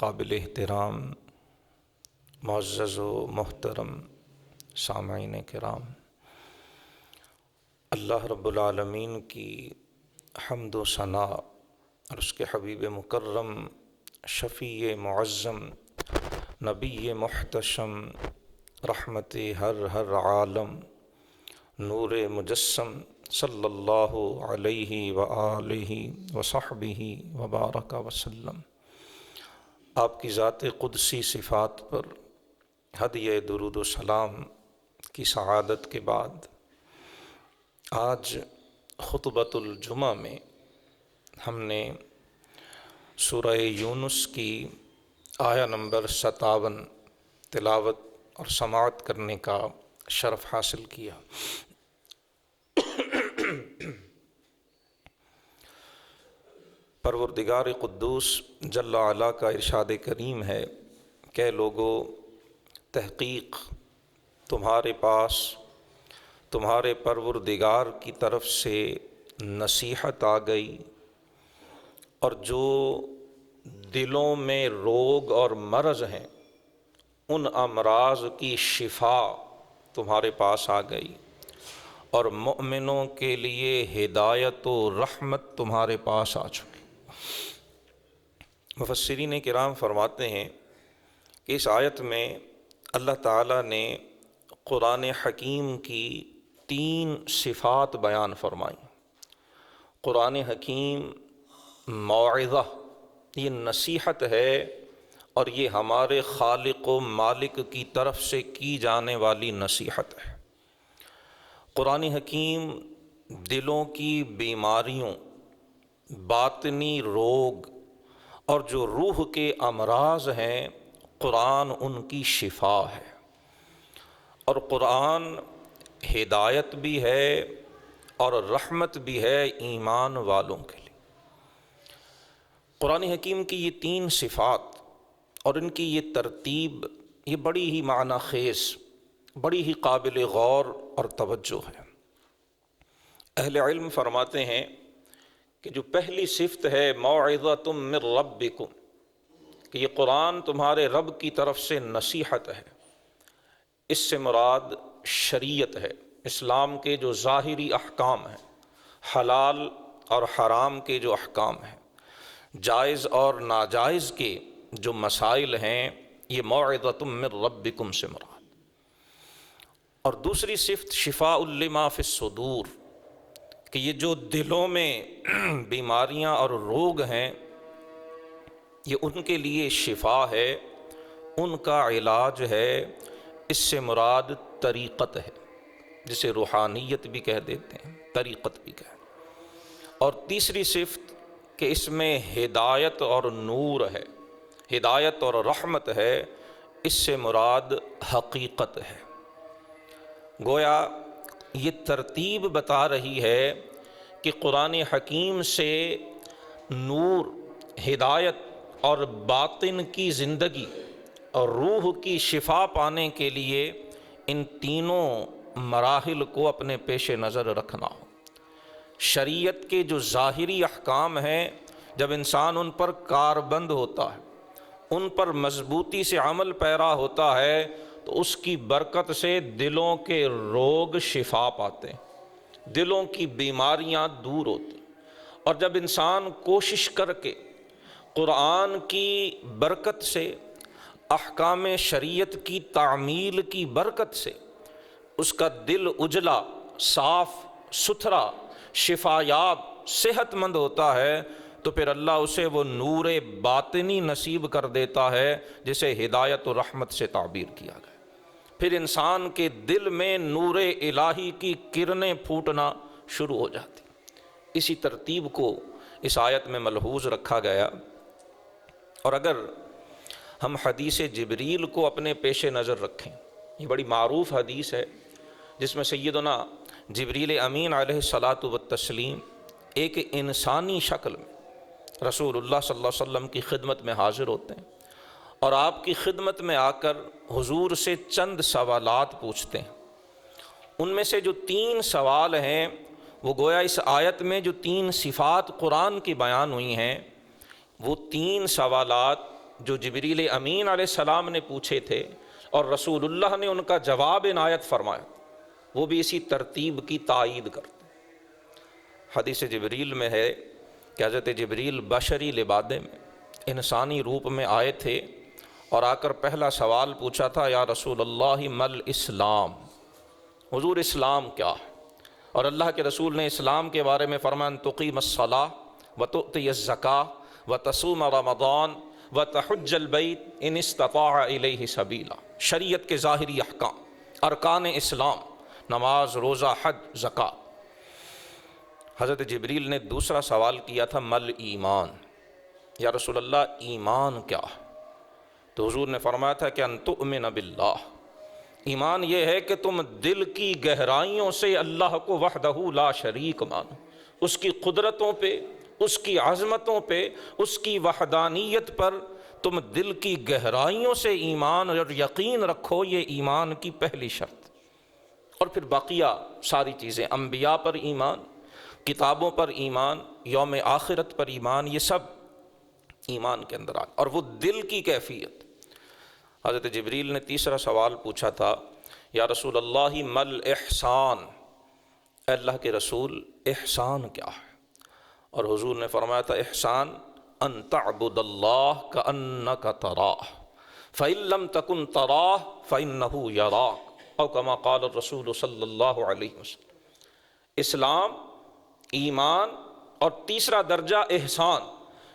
قابل احترام معزز و محترم سامعین کرام، اللہ رب العالمین کی حمد و ثنا اور اس کے حبیب مکرم شفیع معظم نبی محتشم رحمت ہر عالم نور مجسم صلی اللہ علیہ وآلہ وصحبہ وبارک وسلم، آپ کی ذات قدسی صفات پر ہدیہ درود و سلام کی سعادت کے بعد آج خطبۃ الجمعہ میں ہم نے سورہ یونس کی آیہ نمبر 57 تلاوت اور سماعت کرنے کا شرف حاصل کیا۔ پروردگار قدوس جل وعلا کا ارشاد کریم ہے کہ لوگو، تحقیق تمہارے پاس تمہارے پروردگار کی طرف سے نصیحت آ گئی، اور جو دلوں میں روگ اور مرض ہیں ان امراض کی شفا تمہارے پاس آ گئی، اور مؤمنوں کے لیے ہدایت و رحمت تمہارے پاس آ چکی۔ مفسرین کرام فرماتے ہیں کہ اس آیت میں اللہ تعالیٰ نے قرآن حکیم کی 3 صفات بیان فرمائیں۔ قرآن حکیم موعظہ، یہ نصیحت ہے، اور یہ ہمارے خالق و مالک کی طرف سے کی جانے والی نصیحت ہے۔ قرآن حکیم دلوں کی بیماریوں، باطنی روگ اور جو روح کے امراض ہیں، قرآن ان کی شفا ہے، اور قرآن ہدایت بھی ہے اور رحمت بھی ہے ایمان والوں کے لیے۔ قرآن حکیم کی یہ 3 صفات اور ان کی یہ ترتیب، یہ بڑی ہی معنی خیز، بڑی ہی قابل غور اور توجہ ہے۔ اہل علم فرماتے ہیں کہ جو پہلی صفت ہے موعظۃ من ربکم، کہ یہ قرآن تمہارے رب کی طرف سے نصیحت ہے، اس سے مراد شریعت ہے، اسلام کے جو ظاہری احکام ہیں، حلال اور حرام کے جو احکام ہیں، جائز اور ناجائز کے جو مسائل ہیں، یہ موعظۃ من ربکم سے مراد۔ اور دوسری صفت شفاء لما فی الصدور، کہ یہ جو دلوں میں بیماریاں اور روگ ہیں، یہ ان کے لیے شفا ہے، ان کا علاج ہے، اس سے مراد طریقت ہے، جسے روحانیت بھی کہہ دیتے ہیں، طریقت بھی کہہ۔ اور تیسری صفت کہ اس میں ہدایت اور نور ہے، ہدایت اور رحمت ہے، اس سے مراد حقیقت ہے۔ گویا یہ ترتیب بتا رہی ہے کہ قرآن حکیم سے نور، ہدایت اور باطن کی زندگی اور روح کی شفا پانے کے لیے ان تینوں مراحل کو اپنے پیش نظر رکھنا ہو۔ شریعت کے جو ظاہری احکام ہیں، جب انسان ان پر کاربند ہوتا ہے، ان پر مضبوطی سے عمل پیرا ہوتا ہے، تو اس کی برکت سے دلوں کے روگ شفا پاتے ہیں، دلوں کی بیماریاں دور ہوتی ہیں۔ اور جب انسان کوشش کر کے قرآن کی برکت سے، احکام شریعت کی تعمیل کی برکت سے اس کا دل اجلا، صاف ستھرا، شفا یاب، صحت مند ہوتا ہے، تو پھر اللہ اسے وہ نور باطنی نصیب کر دیتا ہے، جسے ہدایت و رحمت سے تعبیر کیا گیا۔ پھر انسان کے دل میں نور الہی کی کرنیں پھوٹنا شروع ہو جاتی۔ اسی ترتیب کو اس آیت میں ملحوظ رکھا گیا۔ اور اگر ہم حدیث جبریل کو اپنے پیش نظر رکھیں، یہ بڑی معروف حدیث ہے، جس میں سیدنا جبریل امین علیہ الصلاۃ والتسلیم ایک انسانی شکل میں رسول اللہ صلی اللہ علیہ وسلم کی خدمت میں حاضر ہوتے ہیں، اور آپ کی خدمت میں آ کر حضور سے چند سوالات پوچھتے ہیں۔ ان میں سے جو 3 سوال ہیں، وہ گویا اس آیت میں جو 3 صفات قرآن کی بیان ہوئی ہیں، وہ 3 سوالات جو جبریل امین علیہ السلام نے پوچھے تھے اور رسول اللہ نے ان کا جواب عنایت فرمایا، وہ بھی اسی ترتیب کی تائید کرتے۔ حدیث جبریل میں ہے کہ حضرت جبریل بشری لبادے میں انسانی روپ میں آئے تھے اور آ کر پہلا سوال پوچھا تھا، یا رسول اللہ مل اسلام، حضور اسلام کیا ہے؟ اور اللہ کے رسول نے اسلام کے بارے میں فرمایا، ان تقیم الصلاۃ وتؤتی الزکاۃ وتصوم رمضان وتحج البیت ان استطاع الیہ سبیلا۔ شریعت کے ظاہری احکام، ارکان اسلام، نماز، روزہ، حج، زکوٰۃ۔ حضرت جبریل نے دوسرا سوال کیا تھا، مل ایمان، یا رسول اللہ ایمان کیا ہے؟ تو حضور نے فرمایا تھا کہ ان تؤمن باللہ، ایمان یہ ہے کہ تم دل کی گہرائیوں سے اللہ کو وحدہ لا شریک مانو، اس کی قدرتوں پہ، اس کی عظمتوں پہ، اس کی وحدانیت پر تم دل کی گہرائیوں سے ایمان اور یقین رکھو، یہ ایمان کی پہلی شرط۔ اور پھر باقیہ ساری چیزیں، انبیاء پر ایمان، کتابوں پر ایمان، یوم آخرت پر ایمان، یہ سب ایمان کے اندر آ، اور وہ دل کی کیفیت۔ حضرت جبریل نے تیسرا سوال پوچھا تھا، یا رسول اللہ مل احسان، اے اللہ کے رسول احسان کیا ہے؟ اور حضور نے فرمایا تھا، احسان ان تعبد اللہ کأنک تراہ فإن لم تکن تراہ فإنہ یراک، او کما قال الرسول صلی اللہ علیہ وسلم۔ اسلام، ایمان اور تیسرا درجہ احسان۔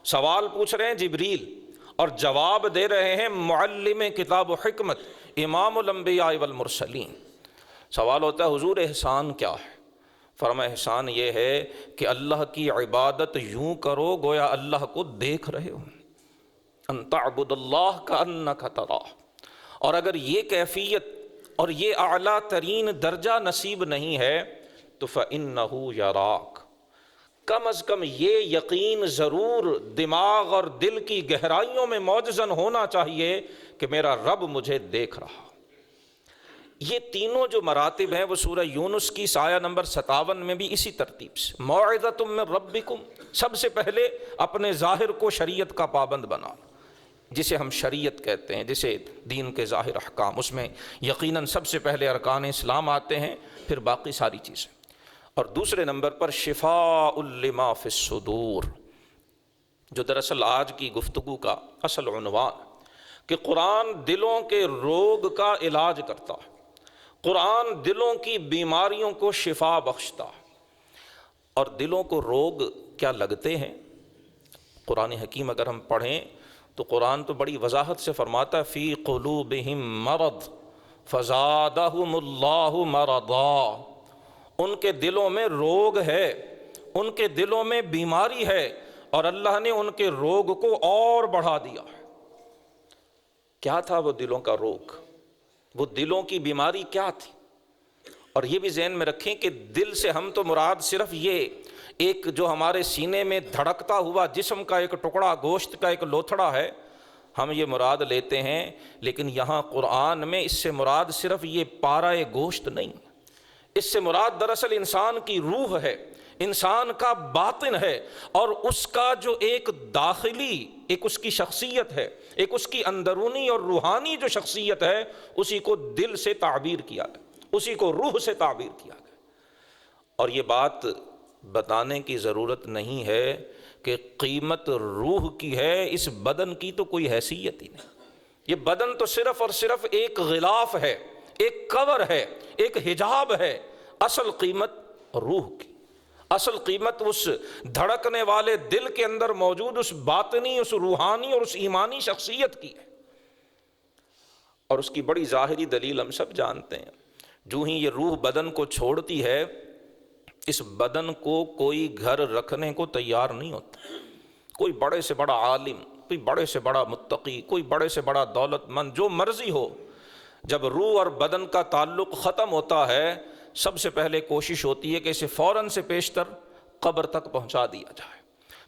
سوال پوچھ رہے ہیں جبریل اور جواب دے رہے ہیں معلم کتاب و حکمت، امام الانبیاء والمرسلین۔ سوال ہوتا ہے، حضور احسان کیا ہے؟ فرمایا، احسان یہ ہے کہ اللہ کی عبادت یوں کرو گویا اللہ کو دیکھ رہے ہو، ان تعبد اللہ کأنک تراہ۔ اور اگر یہ کیفیت اور یہ اعلیٰ ترین درجہ نصیب نہیں ہے تو فإنہ یراک، کم از کم یہ یقین ضرور دماغ اور دل کی گہرائیوں میں موجزن ہونا چاہیے کہ میرا رب مجھے دیکھ رہا۔ یہ تینوں جو مراتب ہیں وہ سورہ یونس کی آیہ نمبر 57 میں بھی اسی ترتیب سے، موعظۃ من ربکم، سب سے پہلے اپنے ظاہر کو شریعت کا پابند بنا، جسے ہم شریعت کہتے ہیں، جسے دین کے ظاہر احکام، اس میں یقیناً سب سے پہلے ارکان اسلام آتے ہیں، پھر باقی ساری چیزیں۔ اور دوسرے نمبر پر شفاء لما فی الصدور، جو دراصل آج کی گفتگو کا اصل عنوان، کہ قرآن دلوں کے روگ کا علاج کرتا ہے، قرآن دلوں کی بیماریوں کو شفا بخشتا ہے۔ اور دلوں کو روگ کیا لگتے ہیں؟ قرآن حکیم اگر ہم پڑھیں تو قرآن تو بڑی وضاحت سے فرماتا ہے، فی قلوبہم مرض فزادہم اللہ مرضا، ان کے دلوں میں روگ ہے، ان کے دلوں میں بیماری ہے، اور اللہ نے ان کے روگ کو اور بڑھا دیا ہے۔ کیا تھا وہ دلوں کا روگ؟ وہ دلوں کی بیماری کیا تھی؟ اور یہ بھی ذہن میں رکھیں کہ دل سے ہم تو مراد صرف یہ ایک جو ہمارے سینے میں دھڑکتا ہوا جسم کا ایک ٹکڑا، گوشت کا ایک لوتھڑا ہے، ہم یہ مراد لیتے ہیں، لیکن یہاں قرآن میں اس سے مراد صرف یہ پارہ گوشت نہیں، اس سے مراد دراصل انسان کی روح ہے، انسان کا باطن ہے، اور اس کا جو ایک داخلی، ایک اس کی شخصیت ہے، ایک اس کی اندرونی اور روحانی جو شخصیت ہے، اسی کو دل سے تعبیر کیا گیا، اسی کو روح سے تعبیر کیا گیا۔ اور یہ بات بتانے کی ضرورت نہیں ہے کہ قیمت روح کی ہے، اس بدن کی تو کوئی حیثیت ہی نہیں۔ یہ بدن تو صرف اور صرف ایک غلاف ہے، ایک کور ہے، ایک حجاب ہے۔ اصل قیمت روح کی، اصل قیمت اس دھڑکنے والے دل کے اندر موجود اس باطنی، اس روحانی اور اس ایمانی شخصیت کی ہے۔ اور اس کی بڑی ظاہری دلیل ہم سب جانتے ہیں، جو ہی یہ روح بدن کو چھوڑتی ہے، اس بدن کو کوئی گھر رکھنے کو تیار نہیں ہوتا۔ کوئی بڑے سے بڑا عالم، کوئی بڑے سے بڑا متقی، کوئی بڑے سے بڑا دولت مند، جو مرضی ہو، جب روح اور بدن کا تعلق ختم ہوتا ہے، سب سے پہلے کوشش ہوتی ہے کہ اسے فوراً سے پیشتر قبر تک پہنچا دیا جائے۔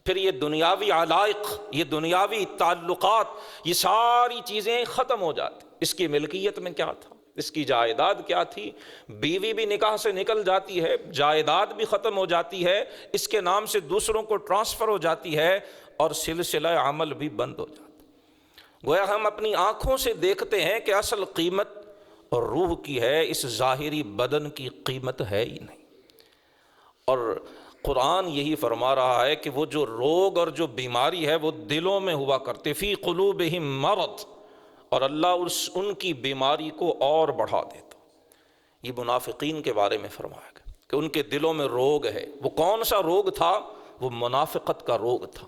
پھر یہ دنیاوی علائق، یہ دنیاوی تعلقات، یہ ساری چیزیں ختم ہو جاتی۔ اس کی ملکیت میں کیا تھا، اس کی جائیداد کیا تھی، بیوی بھی نکاح سے نکل جاتی ہے، جائیداد بھی ختم ہو جاتی ہے، اس کے نام سے دوسروں کو ٹرانسفر ہو جاتی ہے، اور سلسلہ عمل بھی بند ہو جاتا ہے۔ گویا ہم اپنی آنکھوں سے دیکھتے ہیں کہ اصل قیمت اور روح کی ہے، اس ظاہری بدن کی قیمت ہے ہی نہیں۔ اور قرآن یہی فرما رہا ہے کہ وہ جو روگ اور جو بیماری ہے وہ دلوں میں ہوا کرتے، فی قلوبہم مرض، اور اللہ ان کی بیماری کو اور بڑھا دیتا۔ یہ منافقین کے بارے میں فرمایا گیا کہ ان کے دلوں میں روگ ہے۔ وہ کون سا روگ تھا؟ وہ منافقت کا روگ تھا،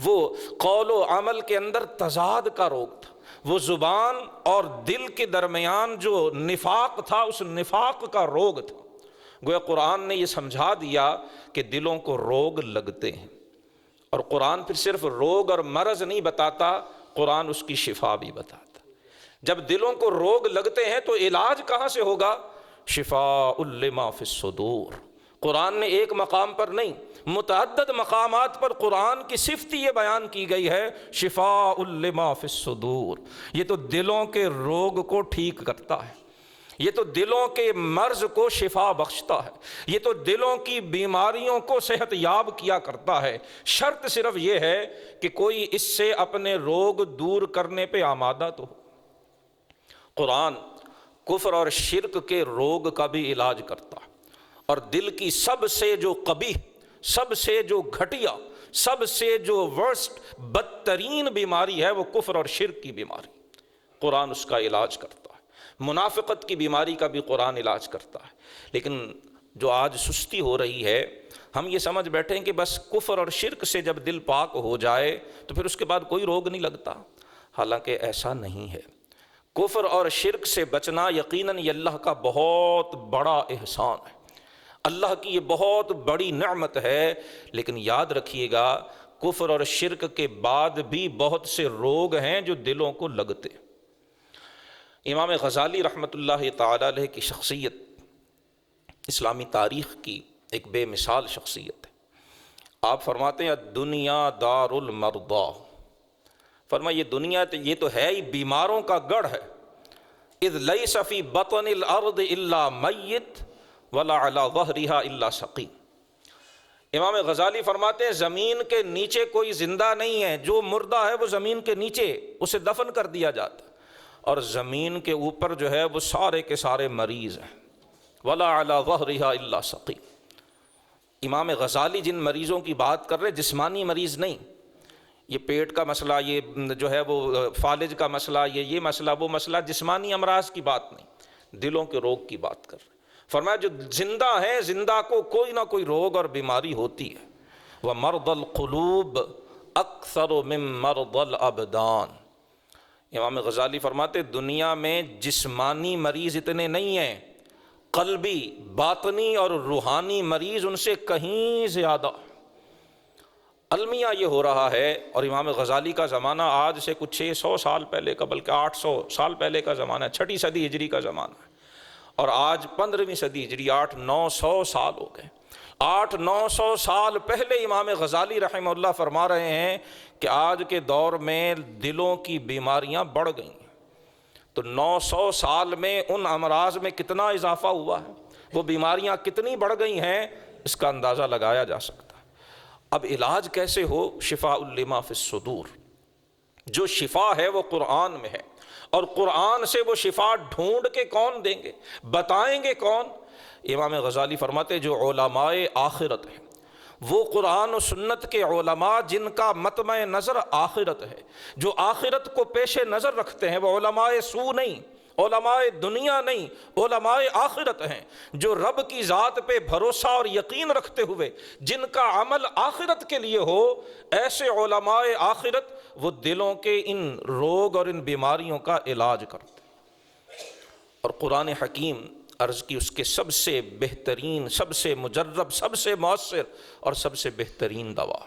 وہ قول و عمل کے اندر تضاد کا روگ تھا، وہ زبان اور دل کے درمیان جو نفاق تھا اس نفاق کا روگ تھا۔ گویا قرآن نے یہ سمجھا دیا کہ دلوں کو روگ لگتے ہیں، اور قرآن پھر صرف روگ اور مرض نہیں بتاتا، قرآن اس کی شفا بھی بتاتا۔ جب دلوں کو روگ لگتے ہیں تو علاج کہاں سے ہوگا؟ شفاء لما فی الصدور۔ قرآن نے ایک مقام پر نہیں، متعدد مقامات پر قرآن کی صفت یہ بیان کی گئی ہے، شفاء لما فی الصدور۔ یہ تو دلوں کے روگ کو ٹھیک کرتا ہے، یہ تو دلوں کے مرض کو شفا بخشتا ہے، یہ تو دلوں کی بیماریوں کو صحت یاب کیا کرتا ہے۔ شرط صرف یہ ہے کہ کوئی اس سے اپنے روگ دور کرنے پہ آمادہ تو ہو۔ قرآن کفر اور شرک کے روگ کا بھی علاج کرتا ہے، اور دل کی سب سے جو قبیح، سب سے جو گھٹیا، سب سے جو ورسٹ بدترین بیماری ہے وہ کفر اور شرک کی بیماری، قرآن اس کا علاج کرتا ہے۔ منافقت کی بیماری کا بھی قرآن علاج کرتا ہے۔ لیکن جو آج سستی ہو رہی ہے، ہم یہ سمجھ بیٹھے ہیں کہ بس کفر اور شرک سے جب دل پاک ہو جائے تو پھر اس کے بعد کوئی روگ نہیں لگتا، حالانکہ ایسا نہیں ہے۔ کفر اور شرک سے بچنا یقیناً یہ اللہ کا بہت بڑا احسان ہے، اللہ کی یہ بہت بڑی نعمت ہے۔ لیکن یاد رکھیے گا، کفر اور شرک کے بعد بھی بہت سے روگ ہیں جو دلوں کو لگتے۔ امام غزالی رحمۃ اللہ تعالی علیہ کی شخصیت اسلامی تاریخ کی ایک بے مثال شخصیت ہے۔ آپ فرماتے ہیں دنیا دار المرضى، فرمایا یہ دنیا یہ تو ہے ہی بیماروں کا گڑھ ہے۔ اذ لیس فی بطن الارض الا میت ولا علی ظہرها الا سقیم۔ امام غزالی فرماتے ہیں زمین کے نیچے کوئی زندہ نہیں ہے، جو مردہ ہے وہ زمین کے نیچے اسے دفن کر دیا جاتا ہے، اور زمین کے اوپر جو ہے وہ سارے کے سارے مریض ہیں۔ ولا علی ظہرها الا سقیم۔ امام غزالی جن مریضوں کی بات کر رہے جسمانی مریض نہیں، یہ پیٹ کا مسئلہ، یہ جو ہے وہ فالج کا مسئلہ، یہ مسئلہ وہ مسئلہ، جسمانی امراض کی بات نہیں، دلوں کے روگ کی بات کر رہے۔ فرمایا جو زندہ ہیں، زندہ کو کوئی نہ کوئی روگ اور بیماری ہوتی ہے۔ وَمَرْضَ الْقُلُوبِ أَكْثَرُ مِن مَرْضَ الْأَبْدَانِ۔ امام غزالی فرماتے دنیا میں جسمانی مریض اتنے نہیں ہیں، قلبی، باطنی اور روحانی مریض ان سے کہیں زیادہ۔ المیہ یہ ہو رہا ہے، اور امام غزالی کا زمانہ آج سے کچھ 600 سال پہلے کا، بلکہ 800 سال پہلے کا زمانہ ہے، 6 صدی ہجری کا زمانہ ہے، اور آج 15ویں صدی ہجری، 800-900 سال ہو گئے۔ 800-900 سال پہلے امام غزالی رحمہ اللہ فرما رہے ہیں کہ آج کے دور میں دلوں کی بیماریاں بڑھ گئی ہیں۔ تو 900 سال میں ان امراض میں کتنا اضافہ ہوا ہے، وہ بیماریاں کتنی بڑھ گئی ہیں، اس کا اندازہ لگایا جا سکتا ہے۔ اب علاج کیسے ہو؟ شفاء لما فی الصدور۔ جو شفا ہے وہ قرآن میں ہے، اور قرآن سے وہ شفا ڈھونڈ کے کون دیں گے، بتائیں گے کون؟ امام غزالی فرماتے جو علماء آخرت ہیں، وہ قرآن و سنت کے علماء جن کا مطمع نظر آخرت ہے، جو آخرت کو پیش نظر رکھتے ہیں، وہ علماء سو نہیں، علماء دنیا نہیں، علماء آخرت ہیں، جو رب کی ذات پہ بھروسہ اور یقین رکھتے ہوئے جن کا عمل آخرت کے لیے ہو، ایسے علماء آخرت وہ دلوں کے ان روگ اور ان بیماریوں کا علاج کرتے ہیں۔ اور قرآن حکیم عرض کی اس کے سب سے بہترین، سب سے مجرب، سب سے مؤثر اور سب سے بہترین دوا،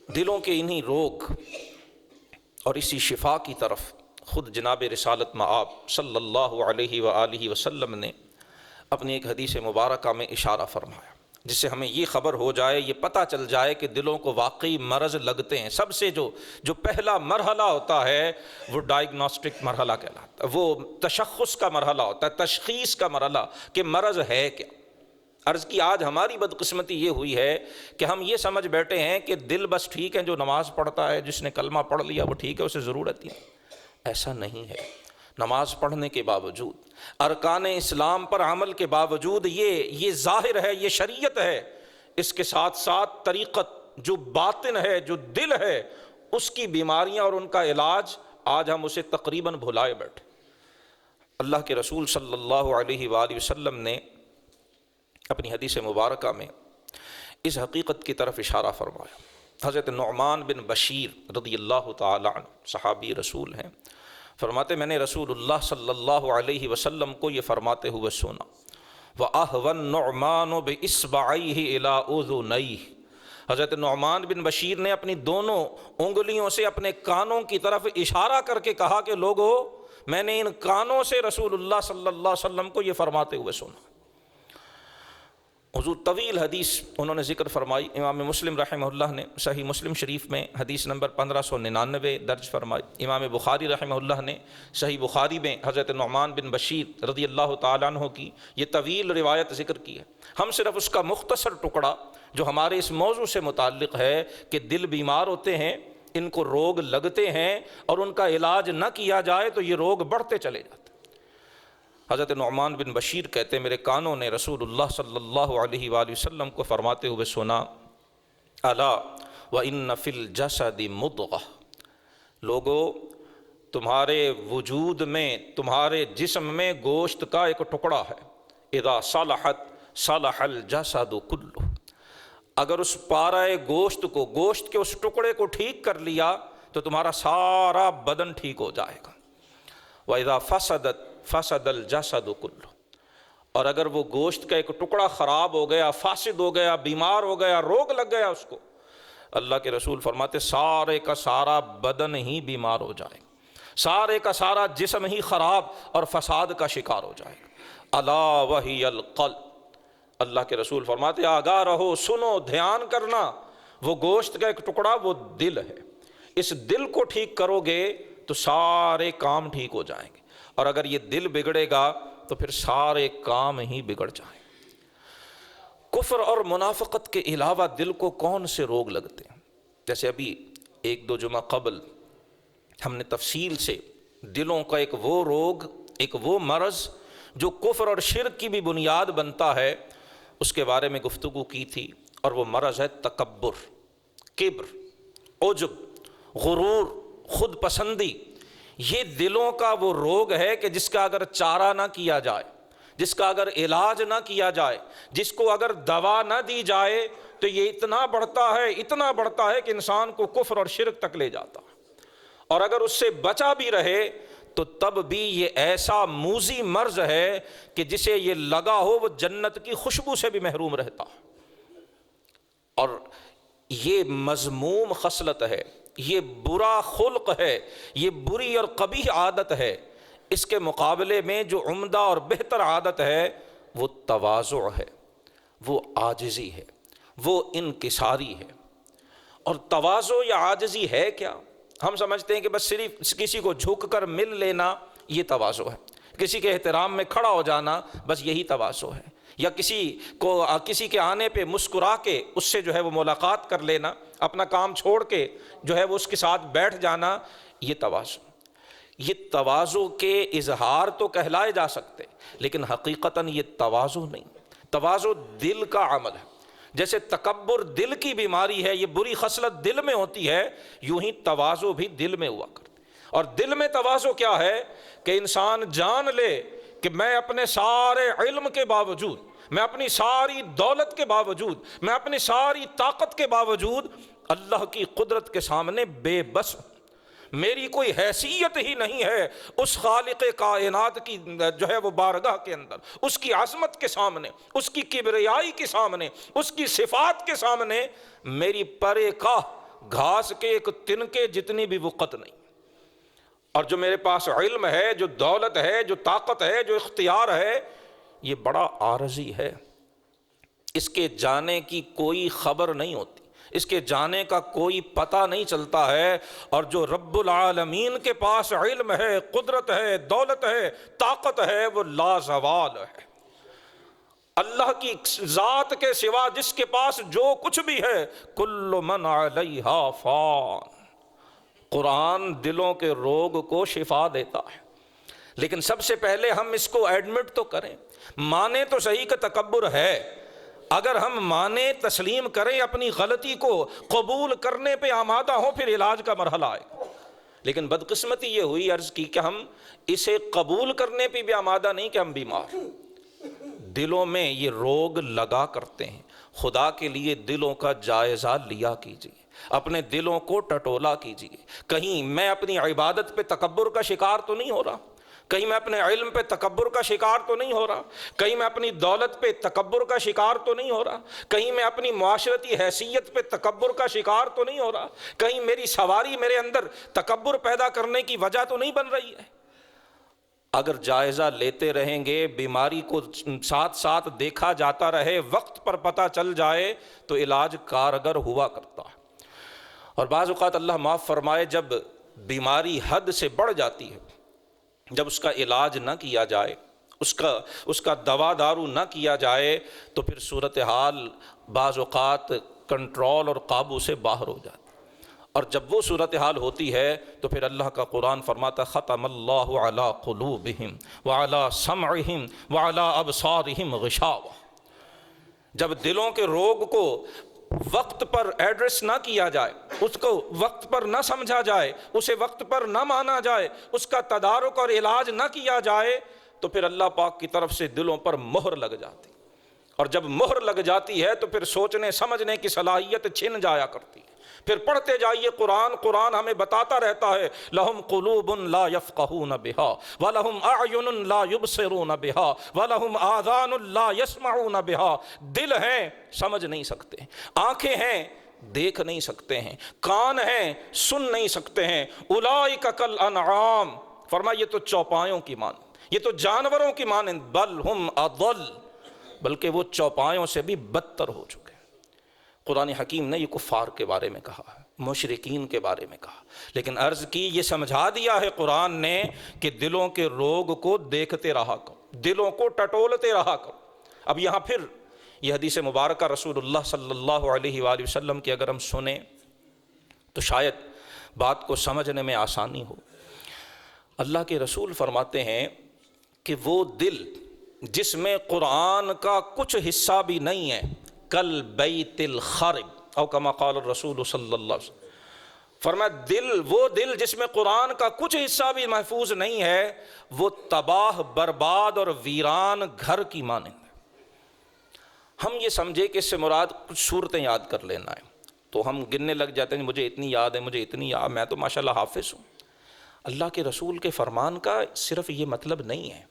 دلوں کے انہی روگ اور اسی شفا کی طرف خود جناب رسالت مآب صلی اللہ علیہ وآلہ وسلم نے اپنی ایک حدیث مبارکہ میں اشارہ فرمایا، جس سے ہمیں یہ خبر ہو جائے، یہ پتہ چل جائے کہ دلوں کو واقعی مرض لگتے ہیں۔ سب سے جو پہلا مرحلہ ہوتا ہے وہ ڈائگنوسٹک مرحلہ کہلاتا ہے، وہ تشخص کا مرحلہ ہوتا ہے، تشخیص کا مرحلہ کہ مرض ہے کیا۔ عرض کی آج ہماری بدقسمتی یہ ہوئی ہے کہ ہم یہ سمجھ بیٹھے ہیں کہ دل بس ٹھیک ہے، جو نماز پڑھتا ہے، جس نے کلمہ پڑھ لیا وہ ٹھیک ہے، اسے ضرورت ہی نہیں۔ ایسا نہیں ہے۔ نماز پڑھنے کے باوجود، ارکان اسلام پر عمل کے باوجود، یہ ظاہر ہے، یہ شریعت ہے، اس کے ساتھ ساتھ طریقت جو باطن ہے، جو دل ہے، اس کی بیماریاں اور ان کا علاج آج ہم اسے تقریباً بھلائے بیٹھے۔ اللہ کے رسول صلی اللہ علیہ وآلہ وسلم نے اپنی حدیث مبارکہ میں اس حقیقت کی طرف اشارہ فرمایا۔ حضرت نعمان بن بشیر رضی اللہ تعالی عنہ صحابی رسول ہیں، فرماتے میں نے رسول اللہ صلی اللہ علیہ وسلم کو یہ فرماتے ہوئے سنا، وَأَهْوَى النُّعْمَانُ بِإِصْبَعَيْهِ إِلَىٰ أُذُنَيْهِ۔ حضرت نعمان بن بشیر نے اپنی دونوں انگلیوں سے اپنے کانوں کی طرف اشارہ کر کے کہا کہ لوگو، میں نے ان کانوں سے رسول اللہ صلی اللہ علیہ وسلم کو یہ فرماتے ہوئے سنا۔ حضور طویل حدیث انہوں نے ذکر فرمائی۔ امام مسلم رحمہ اللہ نے صحیح مسلم شریف میں حدیث نمبر 1599 درج فرمائی۔ امام بخاری رحمہ اللہ نے صحیح بخاری میں حضرت نعمان بن بشیر رضی اللہ تعالیٰ عنہ کی یہ طویل روایت ذکر کی ہے۔ ہم صرف اس کا مختصر ٹکڑا جو ہمارے اس موضوع سے متعلق ہے کہ دل بیمار ہوتے ہیں، ان کو روگ لگتے ہیں، اور ان کا علاج نہ کیا جائے تو یہ روگ بڑھتے چلے جاتے ہیں۔ حضرت نعمان بن بشیر کہتے ہیں میرے کانوں نے رسول اللہ صلی اللہ علیہ وآلہ وسلم کو فرماتے ہوئے سنا، الا وان فی الجسد مضغہ، لوگو تمہارے وجود میں، تمہارے جسم میں گوشت کا ایک ٹکڑا ہے، اذا صلحت صلح الجسد کلہ، اگر اس پارہ گوشت کو، گوشت کے اس ٹکڑے کو ٹھیک کر لیا تو تمہارا سارا بدن ٹھیک ہو جائے گا۔ وَإِذَا فَسَدَتْ فَسَدَ الْجَسَدُ كُلُّهُ، اور اگر وہ گوشت کا ایک ٹکڑا خراب ہو گیا، فاسد ہو گیا، بیمار ہو گیا، روگ لگ گیا اس کو، اللہ کے رسول فرماتے سارے کا سارا بدن ہی بیمار ہو جائے گا، سارے کا سارا جسم ہی خراب اور فساد کا شکار ہو جائے گا۔ الا وہی القلب، اللہ کے رسول فرماتے آگاہ رہو، سنو، دھیان کرنا، وہ گوشت کا ایک ٹکڑا وہ دل ہے، اس دل کو ٹھیک کرو گے تو سارے کام ٹھیک ہو جائیں گے، اور اگر یہ دل بگڑے گا تو پھر سارے کام ہی بگڑ جائیں۔ کفر اور منافقت کے علاوہ دل کو کون سے روگ لگتے ہیں؟ جیسے ابھی ایک دو جمعہ قبل ہم نے تفصیل سے دلوں کا ایک وہ روگ، ایک وہ مرض جو کفر اور شرک کی بھی بنیاد بنتا ہے، اس کے بارے میں گفتگو کی تھی، اور وہ مرض ہے تکبر، کبر، عجب، غرور، خود پسندی۔ یہ دلوں کا وہ روگ ہے کہ جس کا اگر چارہ نہ کیا جائے، جس کا اگر علاج نہ کیا جائے، جس کو اگر دوا نہ دی جائے تو یہ اتنا بڑھتا ہے کہ انسان کو کفر اور شرک تک لے جاتا ہے، اور اگر اس سے بچا بھی رہے تو تب بھی یہ ایسا موذی مرض ہے کہ جسے یہ لگا ہو وہ جنت کی خوشبو سے بھی محروم رہتا ہے۔ اور یہ مذموم خصلت ہے، یہ برا خلق ہے، یہ بری اور قبیح عادت ہے۔ اس کے مقابلے میں جو عمدہ اور بہتر عادت ہے وہ تواضع ہے، وہ عاجزی ہے، وہ انکساری ہے۔ اور تواضع یا عاجزی ہے کیا؟ ہم سمجھتے ہیں کہ بس صرف کسی کو جھک کر مل لینا یہ تواضع ہے، کسی کے احترام میں کھڑا ہو جانا بس یہی تواضع ہے، یا کسی کے آنے پہ مسکرا کے اس سے جو ہے وہ ملاقات کر لینا، اپنا کام چھوڑ کے جو ہے وہ اس کے ساتھ بیٹھ جانا، یہ تواضع۔ یہ تواضع کے اظہار تو کہلائے جا سکتے، لیکن حقیقتاً یہ تواضع نہیں۔ تواضع دل کا عمل ہے۔ جیسے تکبر دل کی بیماری ہے، یہ بری خصلت دل میں ہوتی ہے، یوں ہی تواضع بھی دل میں ہوا کرتی۔ اور دل میں تواضع کیا ہے کہ انسان جان لے کہ میں اپنے سارے علم کے باوجود، میں اپنی ساری دولت کے باوجود، میں اپنی ساری طاقت کے باوجود اللہ کی قدرت کے سامنے بے بس ہوں، میری کوئی حیثیت ہی نہیں ہے اس خالق کائنات کی جو ہے وہ بارگاہ کے اندر، اس کی عظمت کے سامنے، اس کی کبریائی کے سامنے، اس کی صفات کے سامنے میری پرے کا گھاس کے ایک تنکے جتنی بھی وقت نہیں۔ اور جو میرے پاس علم ہے، جو دولت ہے، جو طاقت ہے، جو اختیار ہے، یہ بڑا عارضی ہے، اس کے جانے کی کوئی خبر نہیں ہوتی، اس کے جانے کا کوئی پتہ نہیں چلتا ہے۔ اور جو رب العالمین کے پاس علم ہے، قدرت ہے، دولت ہے، طاقت ہے، وہ لازوال ہے۔ اللہ کی ذات کے سوا جس کے پاس جو کچھ بھی ہے، کل من علیہا فان۔ قرآن دلوں کے روگ کو شفا دیتا ہے، لیکن سب سے پہلے ہم اس کو ایڈمٹ تو کریں، مانیں تو صحیح کہ تکبر ہے۔ اگر ہم مانیں، تسلیم کریں، اپنی غلطی کو قبول کرنے پہ آمادہ ہوں، پھر علاج کا مرحلہ آئے گا۔ لیکن بدقسمتی یہ ہوئی، عرض کی کہ ہم اسے قبول کرنے پہ بھی آمادہ نہیں کہ ہم بیمار، دلوں میں یہ روگ لگا کرتے ہیں۔ خدا کے لیے دلوں کا جائزہ لیا کیجیے، اپنے دلوں کو ٹٹولا کیجیے، کہیں میں اپنی عبادت پہ تکبر کا شکار تو نہیں ہو رہا، کہیں میں اپنے علم پہ تکبر کا شکار تو نہیں ہو رہا، کہیں میں اپنی دولت پہ تکبر کا شکار تو نہیں ہو رہا، کہیں میں اپنی معاشرتی حیثیت پہ تکبر کا شکار تو نہیں ہو رہا، کہیں میری سواری میرے اندر تکبر پیدا کرنے کی وجہ تو نہیں بن رہی ہے۔ اگر جائزہ لیتے رہیں گے، بیماری کو ساتھ ساتھ دیکھا جاتا رہے، وقت پر پتہ چل جائے، تو علاج کارگر ہوا کرتا ہے۔ اور بعض اوقات اللہ معاف فرمائے، جب بیماری حد سے بڑھ جاتی ہے، جب اس کا علاج نہ کیا جائے، اس کا دوا دارو نہ کیا جائے، تو پھر صورتحال بعض اوقات کنٹرول اور قابو سے باہر ہو جاتی۔ اور جب وہ صورتحال ہوتی ہے تو پھر اللہ کا قرآن فرماتا، ختم اللہ علی قلوبہم وعلی سمعہم وعلی ابصارہم غشاوہ۔ جب دلوں کے روگ کو وقت پر ایڈریس نہ کیا جائے، اس کو وقت پر نہ سمجھا جائے، اسے وقت پر نہ مانا جائے، اس کا تدارک اور علاج نہ کیا جائے، تو پھر اللہ پاک کی طرف سے دلوں پر مہر لگ جاتی، اور جب مہر لگ جاتی ہے تو پھر سوچنے سمجھنے کی صلاحیت چھن جایا کرتی ہے۔ پھر پڑھتے جائیے قرآن ہمیں بتاتا رہتا ہے، لہم قلوب لا یفقہون بہا ولہم اعین لا یبصرون بہا ولہم آذان لا یسمعون بہا۔ دل ہیں، سمجھ نہیں سکتے، آنکھیں ہیں، دیکھ نہیں سکتے ہیں، کان ہیں، سن نہیں سکتے ہیں۔ اولئک کالانعام، فرمایا یہ تو چوپایوں کی مانند، یہ تو جانوروں کی مانند، بل ہم اضل، بلکہ وہ چوپایوں سے بھی بدتر ہو چکے۔ قرآن حکیم نے یہ کفار کے بارے میں کہا ہے، مشرکین کے بارے میں کہا، لیکن عرض کی یہ سمجھا دیا ہے قرآن نے کہ دلوں کے روگ کو دیکھتے رہا کرو، دلوں کو ٹٹولتے رہا کرو۔ اب یہاں پھر یہ حدیث مبارکہ رسول اللہ صلی اللہ علیہ وآلہ وسلم کی اگر ہم سنیں تو شاید بات کو سمجھنے میں آسانی ہو۔ اللہ کے رسول فرماتے ہیں کہ وہ دل جس میں قرآن کا کچھ حصہ بھی نہیں ہے، کل بیت الخرب، او کما قال الرسول صلی اللہ علیہ وسلم، فرمایا وہ دل جس میں قرآن کا کچھ حصہ بھی محفوظ نہیں ہے، وہ تباہ برباد اور ویران گھر کی مانند ہے۔ ہم یہ سمجھے کہ اس سے مراد کچھ صورتیں یاد کر لینا ہے، تو ہم گننے لگ جاتے ہیں، مجھے اتنی یاد ہے، مجھے اتنی یاد، میں تو ماشاءاللہ حافظ ہوں۔ اللہ کے رسول کے فرمان کا صرف یہ مطلب نہیں ہے۔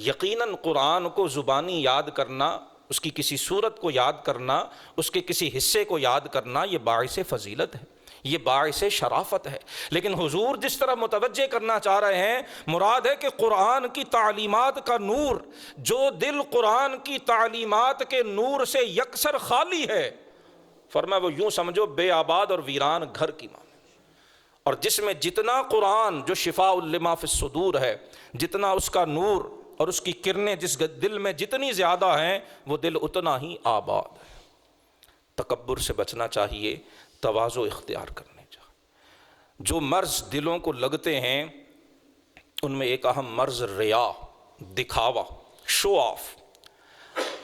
یقیناً قرآن کو زبانی یاد کرنا، اس کی کسی صورت کو یاد کرنا، اس کے کسی حصے کو یاد کرنا، یہ باعث فضیلت ہے، یہ باعث شرافت ہے، لیکن حضور جس طرح متوجہ کرنا چاہ رہے ہیں، مراد ہے کہ قرآن کی تعلیمات کا نور، جو دل قرآن کی تعلیمات کے نور سے یکسر خالی ہے، فرمایا وہ یوں سمجھو بے آباد اور ویران گھر کی ماں، اور جس میں جتنا قرآن جو شفاء لما فی الصدور ہے، جتنا اس کا نور اور اس کی کرنیں جس دل میں جتنی زیادہ ہیں، وہ دل اتنا ہی آباد ہے۔ تکبر سے بچنا چاہیے، تواضع اختیار کرنے چاہیے۔ جو مرض دلوں کو لگتے ہیں ان میں ایک اہم مرض ریا، دکھاوا، شو آف،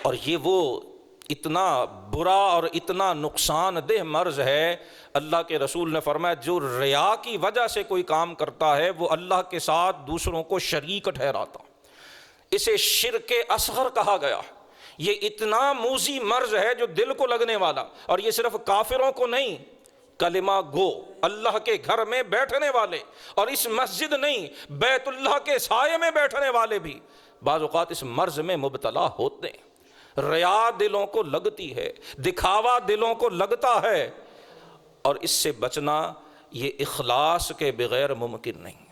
اور یہ وہ اتنا برا اور اتنا نقصان دہ مرض ہے۔ اللہ کے رسول نے فرمایا جو ریا کی وجہ سے کوئی کام کرتا ہے وہ اللہ کے ساتھ دوسروں کو شریک ٹھہراتا، اسے شرک اصغر کہا گیا۔ یہ اتنا موذی مرض ہے جو دل کو لگنے والا، اور یہ صرف کافروں کو نہیں، کلمہ گو اللہ کے گھر میں بیٹھنے والے، اور اس مسجد نہیں بیت اللہ کے سائے میں بیٹھنے والے بھی بعض اوقات اس مرض میں مبتلا ہوتے ہیں۔ ریا دلوں کو لگتی ہے، دکھاوا دلوں کو لگتا ہے، اور اس سے بچنا یہ اخلاص کے بغیر ممکن نہیں۔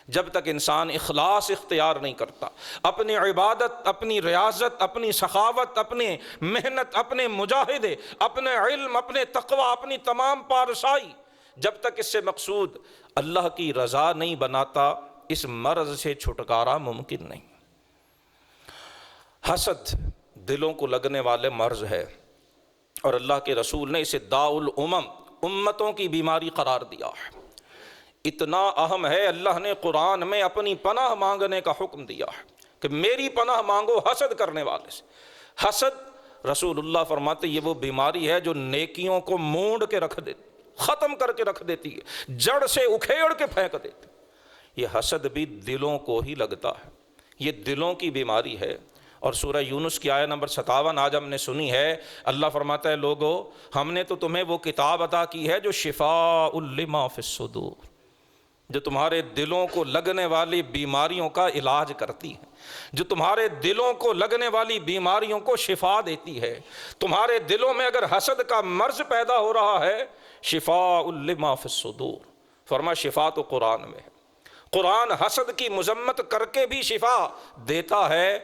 جب تک انسان اخلاص اختیار نہیں کرتا، اپنی عبادت، اپنی ریاضت، اپنی سخاوت، اپنی محنت، اپنے مجاہدے، اپنے علم، اپنے تقوی، اپنی تمام پارسائی، جب تک اس سے مقصود اللہ کی رضا نہیں بناتا، اس مرض سے چھٹکارا ممکن نہیں۔ حسد دلوں کو لگنے والے مرض ہے، اور اللہ کے رسول نے اسے داء الامم، امتوں کی بیماری قرار دیا ہے۔ اتنا اہم ہے، اللہ نے قرآن میں اپنی پناہ مانگنے کا حکم دیا ہے کہ میری پناہ مانگو حسد کرنے والے سے۔ حسد، رسول اللہ فرماتے یہ وہ بیماری ہے جو نیکیوں کو مونڈ کے رکھ دیتی، ختم کر کے رکھ دیتی ہے، جڑ سے اکھیڑ کے پھینک دیتی۔ یہ حسد بھی دلوں کو ہی لگتا ہے، یہ دلوں کی بیماری ہے۔ اور سورہ یونس کی آیت نمبر 57 آج ہم نے سنی ہے، اللہ فرماتا ہے لوگو ہم نے تو تمہیں وہ کتاب عطا کی ہے جو شفاء لما فی الصدور، جو تمہارے دلوں کو لگنے والی بیماریوں کا علاج کرتی ہے، جو تمہارے دلوں کو لگنے والی بیماریوں کو شفا دیتی ہے۔ تمہارے دلوں میں اگر حسد کا مرض پیدا ہو رہا ہے، شفاء لما فی الصدور، فرما شفا تو قرآن میں ہے۔ قرآن حسد کی مذمت کر کے بھی شفا دیتا ہے،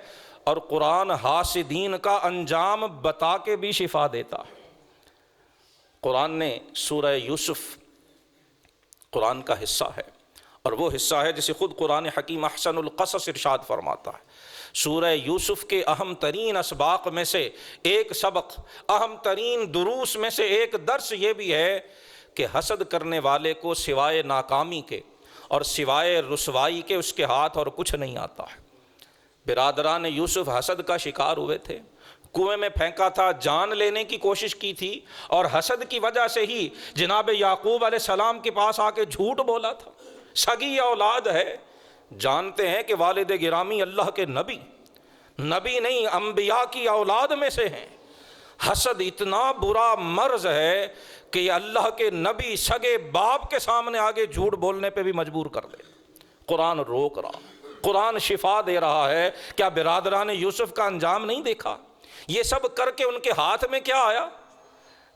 اور قرآن حاسدین کا انجام بتا کے بھی شفا دیتا ہے۔ قرآن نے سورہ یوسف قرآن کا حصہ ہے، اور وہ حصہ ہے جسے خود قرآن حکیم احسن القصص ارشاد فرماتا ہے۔ سورہ یوسف کے اہم ترین اسباق میں سے ایک سبق، اہم ترین دروس میں سے ایک درس یہ بھی ہے کہ حسد کرنے والے کو سوائے ناکامی کے اور سوائے رسوائی کے اس کے ہاتھ اور کچھ نہیں آتا ہے۔ برادران یوسف حسد کا شکار ہوئے تھے، کنویں میں پھینکا تھا، جان لینے کی کوشش کی تھی، اور حسد کی وجہ سے ہی جناب یعقوب علیہ السلام کے پاس آ کے جھوٹ بولا تھا۔ سگی اولاد ہے، جانتے ہیں کہ والد گرامی اللہ کے نبی نہیں، انبیاء کی اولاد میں سے ہیں۔ حسد اتنا برا مرض ہے کہ یہ اللہ کے نبی سگے باپ کے سامنے آگے جھوٹ بولنے پہ بھی مجبور کر دے۔ قرآن روک رہا، قرآن شفا دے رہا ہے۔ کیا برادران یوسف کا انجام نہیں دیکھا؟ یہ سب کر کے ان کے ہاتھ میں کیا آیا؟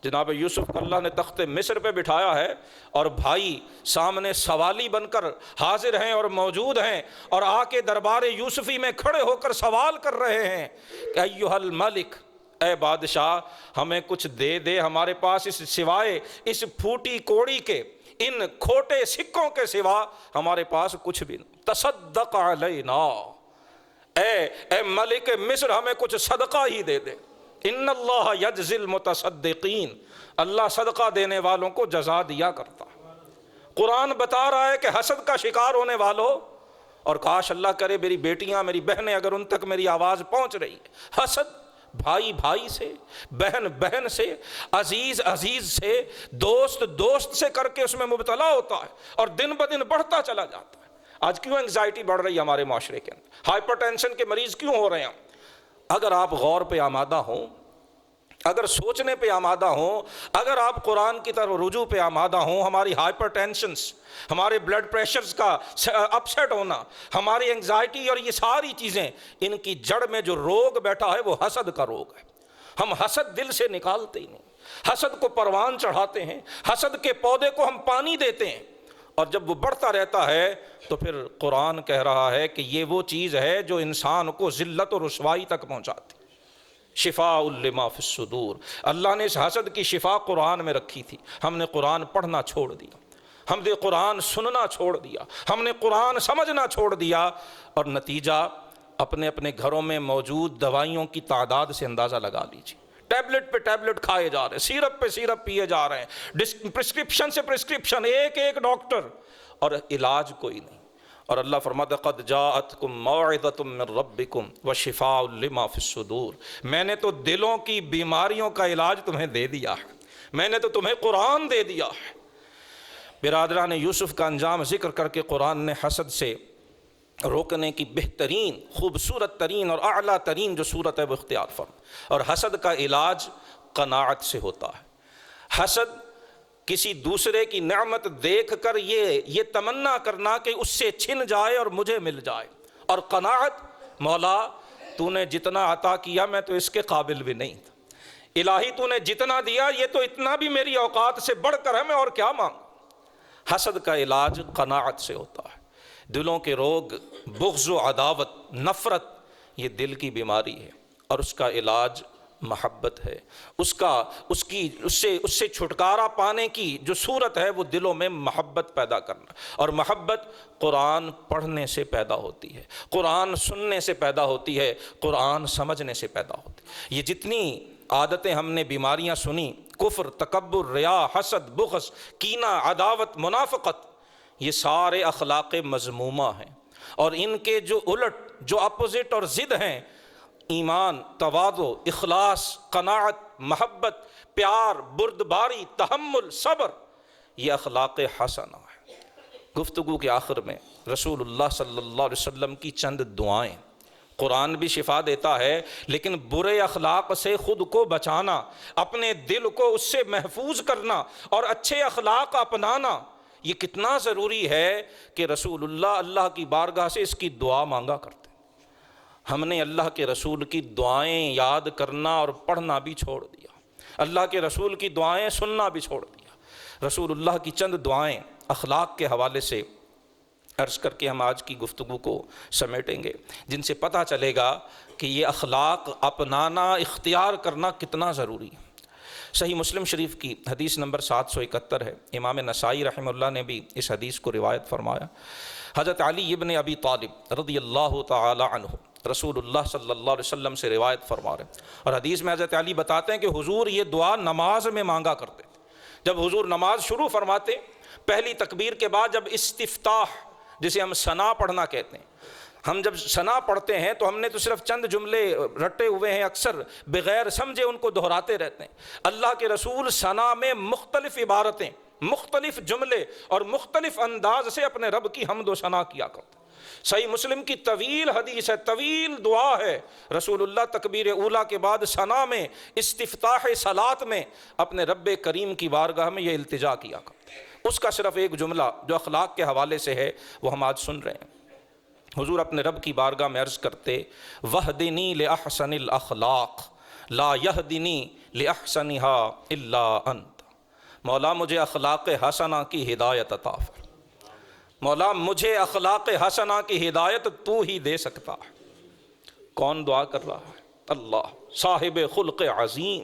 جناب یوسف کو اللہ نے تخت مصر پہ بٹھایا ہے، اور بھائی سامنے سوالی بن کر حاضر ہیں اور موجود ہیں، اور آ کے دربار یوسفی میں کھڑے ہو کر سوال کر رہے ہیں کہ ایھا الملک، اے بادشاہ ہمیں کچھ دے دے، ہمارے پاس اس سوائے اس پھوٹی کوڑی کے، ان کھوٹے سکوں کے سوا ہمارے پاس کچھ بھی نہیں۔ تصدق علینا، اے ملک مصر ہمیں کچھ صدقہ ہی دے دے۔ ان اللہ یجزی المتصدقین، اللہ صدقہ دینے والوں کو جزا دیا کرتا۔ قرآن بتا رہا ہے کہ حسد کا شکار ہونے والوں، اور کاش اللہ کرے میری بیٹیاں میری بہنیں اگر ان تک میری آواز پہنچ رہی ہے، حسد بھائی سے، بہن سے، عزیز سے، دوست سے کر کے اس میں مبتلا ہوتا ہے، اور دن بدن بڑھتا چلا جاتا ہے۔ آج کیوں انگزائٹی بڑھ رہی ہے ہمارے معاشرے کے اندر؟ ہائپر ٹینشن کے مریض کیوں ہو رہے ہیں؟ اگر آپ غور پہ آمادہ ہوں، اگر سوچنے پہ آمادہ ہوں، اگر آپ قرآن کی طرف رجوع پہ آمادہ ہوں، ہماری ہائپر ٹینشنز، ہمارے بلڈ پریشرز کا اپسیٹ ہونا، ہماری انگزائٹی اور یہ ساری چیزیں، ان کی جڑ میں جو روگ بیٹھا ہے وہ حسد کا روگ ہے۔ ہم حسد دل سے نکالتے ہی نہیں، حسد کو پروان چڑھاتے ہیں، حسد کے پودے کو ہم پانی دیتے ہیں، اور جب وہ بڑھتا رہتا ہے تو پھر قرآن کہہ رہا ہے کہ یہ وہ چیز ہے جو انسان کو ذلت اور رسوائی تک پہنچاتی۔ شفاء لما فی الصدور، اللہ نے اس حسد کی شفا قرآن میں رکھی تھی۔ ہم نے قرآن پڑھنا چھوڑ دیا، ہم نے قرآن سننا چھوڑ دیا، ہم نے قرآن سمجھنا چھوڑ دیا، اور نتیجہ اپنے گھروں میں موجود دوائیوں کی تعداد سے اندازہ لگا لیجیے۔ ٹیبلٹ پہ ٹیبلٹ کھائے جا رہے ہیں، سیرپ پہ سیرپ پیے جا رہے ہیں، پرسکرپشن سے پرسکرپشن، ایک ڈاکٹر، اور علاج کوئی نہیں۔ اور اللہ فرماتا قد جاءتکم موعظۃ من ربکم وشفاء لما فی الصدور، میں نے تو دلوں کی بیماریوں کا علاج تمہیں دے دیا ہے، میں نے تو تمہیں قرآن دے دیا ہے۔ برادران یوسف کا انجام ذکر کر کے قرآن نے حسد سے روکنے کی بہترین، خوبصورت ترین اور اعلیٰ ترین جو صورت ہے وہ اختیار فرما۔ اور حسد کا علاج قناعت سے ہوتا ہے۔ حسد کسی دوسرے کی نعمت دیکھ کر یہ تمنا کرنا کہ اس سے چھن جائے اور مجھے مل جائے، اور قناعت، مولا تو نے جتنا عطا کیا میں تو اس کے قابل بھی نہیں تھا، الہی تو نے جتنا دیا یہ تو اتنا بھی میری اوقات سے بڑھ کر ہے، میں اور کیا مانگوں۔ حسد کا علاج قناعت سے ہوتا ہے۔ دلوں کے روگ، بغض و عداوت، نفرت، یہ دل کی بیماری ہے، اور اس کا علاج محبت ہے، اس سے چھٹکارا پانے کی جو صورت ہے وہ دلوں میں محبت پیدا کرنا، اور محبت قرآن پڑھنے سے پیدا ہوتی ہے، قرآن سننے سے پیدا ہوتی ہے، قرآن سمجھنے سے پیدا ہوتی ہے۔ یہ جتنی عادتیں ہم نے بیماریاں سنی، کفر، تکبر، ریا، حسد، بغض، کینہ، عداوت، منافقت، یہ سارے اخلاق مذمومہ ہیں، اور ان کے جو الٹ، جو اپوزٹ اور ضد ہیں، ایمان، تواضع، اخلاص، قناعت، محبت، پیار، بردباری، تحمل، صبر، یہ اخلاق حسنہ ہے۔ گفتگو کے آخر میں رسول اللہ صلی اللہ علیہ وسلم کی چند دعائیں۔ قرآن بھی شفا دیتا ہے، لیکن برے اخلاق سے خود کو بچانا، اپنے دل کو اس سے محفوظ کرنا اور اچھے اخلاق اپنانا، یہ کتنا ضروری ہے کہ رسول اللہ کی بارگاہ سے اس کی دعا مانگا کرتے۔ ہم نے اللہ کے رسول کی دعائیں یاد کرنا اور پڑھنا بھی چھوڑ دیا، اللہ کے رسول کی دعائیں سننا بھی چھوڑ دیا۔ رسول اللہ کی چند دعائیں اخلاق کے حوالے سے عرض کر کے ہم آج کی گفتگو کو سمیٹیں گے، جن سے پتہ چلے گا کہ یہ اخلاق اپنانا، اختیار کرنا کتنا ضروری ہے۔ صحیح مسلم شریف کی حدیث نمبر 771 ہے، امام نسائی رحمہ اللہ نے بھی اس حدیث کو روایت فرمایا۔ حضرت علی ابن ابی طالب رضی اللہ تعالی عنہ رسول اللہ صلی اللہ علیہ وسلم سے روایت فرما رہے ہیں، اور حدیث میں حضرت علی بتاتے ہیں کہ حضور یہ دعا نماز میں مانگا کرتے تھے۔ جب حضور نماز شروع فرماتے، پہلی تکبیر کے بعد جب استفتاح، جسے ہم ثنا پڑھنا کہتے ہیں، ہم جب ثنا پڑھتے ہیں تو ہم نے تو صرف چند جملے رٹے ہوئے ہیں، اکثر بغیر سمجھے ان کو دہراتے رہتے ہیں۔ اللہ کے رسول ثنا میں مختلف عبارتیں، مختلف جملے اور مختلف انداز سے اپنے رب کی حمد و ثنا کیا کرتے ہیں۔ صحیح مسلم کی طویل حدیث ہے، طویل دعا ہے، رسول اللہ تکبیر اولیٰ کے بعد ثنا میں، استفتاح صلاۃ میں اپنے رب کریم کی بارگاہ میں یہ التجا کیا کرتے ہیں۔ اس کا صرف ایک جملہ جو اخلاق کے حوالے سے ہے وہ ہم آج سن رہے ہیں۔ حضور اپنے رب کی بارگاہ میں عرض کرتے، وَہْدِنِی لِأَحْسَنِ الْأَخْلَاقِ لَا يَهْدِنِی لِأَحْسَنِهَا إِلَّا أَنْتَ۔ مولا مجھے اخلاق حسنہ کی ہدایت عطا فرما، مولا مجھے اخلاق حسنہ کی ہدایت تو ہی دے سکتا ہے۔ کون دعا کر رہا ہے؟ اللہ، صاحب خلق عظیم،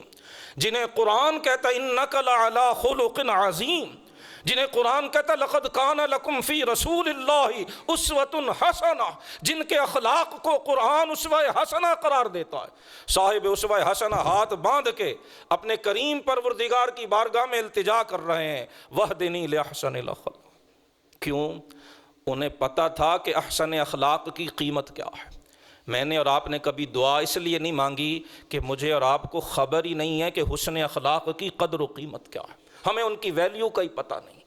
جنہیں قرآن کہتا ہے اِنَّكَ لَعَلَىٰ خُلُقٍ عَظِيمٍ، جنہیں قرآن کہتا ہے لَقَدْ كَانَ لَكُمْ فِي رَسُولِ اللَّهِ أُسْوَةٌ حَسَنَةٌ، جن کے اخلاق کو قرآن اسوہ حسنہ قرار دیتا ہے۔ صاحب اسوہ حسنہ ہاتھ باندھ کے اپنے کریم پروردگار کی بارگاہ میں التجا کر رہے ہیں، وَهْدِنِی لِأَحْسَنِ الْأَخْلَاقِ۔ کیوں؟ انہیں پتہ تھا کہ احسن اخلاق کی قیمت کیا ہے۔ میں نے اور آپ نے کبھی دعا اس لیے نہیں مانگی کہ مجھے اور آپ کو خبر ہی نہیں ہے کہ حسن اخلاق کی قدر و قیمت کیا ہے، ہمیں ان کی ویلیو کا ہی پتہ نہیں۔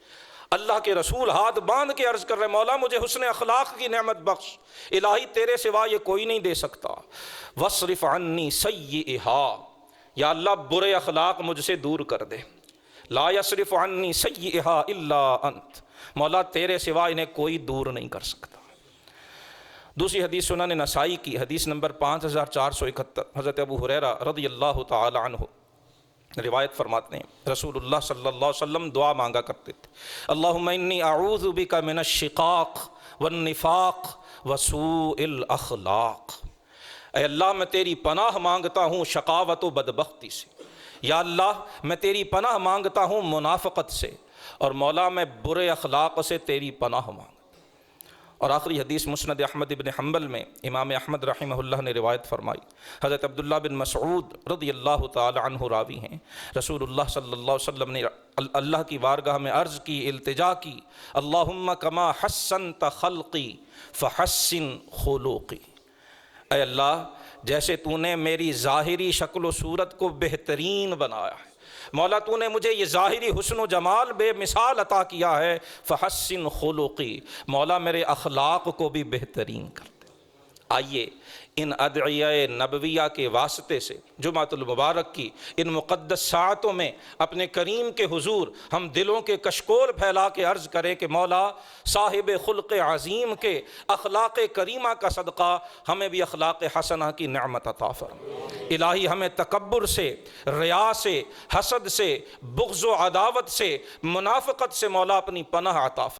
اللہ کے رسول ہاتھ باندھ کے عرض کر رہے، مولا مجھے حسن اخلاق کی نعمت بخش، الہی تیرے سوا یہ کوئی نہیں دے سکتا۔ وَاصْرِفْ عَنِّی سَیِّئِہَا، یا اللہ برے اخلاق مجھ سے دور کر دے۔ لَا يَصْرِفُ عَنِّی سَیِّئِہَا إِلَّا أَنْتَ، مولا تیرے سوا انہیں کوئی دور نہیں کر سکتا۔ دوسری حدیث سنن نسائی کی حدیث نمبر 5471، حضرت ابو ہریرہ رضی اللہ تعالی عنہ روایت فرماتے ہیں، رسول اللہ صلی اللہ علیہ وسلم دعا مانگا کرتے تھے، اللہم انی اعوذ بک من الشقاق والنفاق وسوء الاخلاق۔ اے اللہ میں تیری پناہ مانگتا ہوں شقاوت و بدبختی سے، یا اللہ میں تیری پناہ مانگتا ہوں منافقت سے، اور مولا میں برے اخلاق سے تیری پناہ مانگتا۔ اور آخری حدیث مسند احمد بن حنبل میں امام احمد رحمہ اللہ نے روایت فرمائی، حضرت عبداللہ بن مسعود رضی اللہ تعالی عنہ راوی ہیں، رسول اللہ صلی اللہ علیہ وسلم نے اللہ کی بارگاہ میں عرض کی، التجا کی، اللہم کما حسنت خلقی فحسن خلوقی، اے اللہ جیسے تو نے میری ظاہری شکل و صورت کو بہترین بنایا ہے، مولا تو نے مجھے یہ ظاہری حسن و جمال بے مثال عطا کیا ہے، فحسن خلقی، مولا میرے اخلاق کو بھی بہترین کر دے۔ آئیے ان ادعیہ نبویہ کے واسطے سے جمعۃ المبارک کی ان مقدس ساعتوں میں اپنے کریم کے حضور ہم دلوں کے کشکول پھیلا کے عرض کریں کہ مولا صاحب خلق عظیم کے اخلاق کریمہ کا صدقہ ہمیں بھی اخلاق حسنہ کی نعمت عطا فرما۔ الہی ہمیں تکبر سے، ریا سے، حسد سے، بغض و عداوت سے، منافقت سے مولا اپنی پناہ عطا فرما۔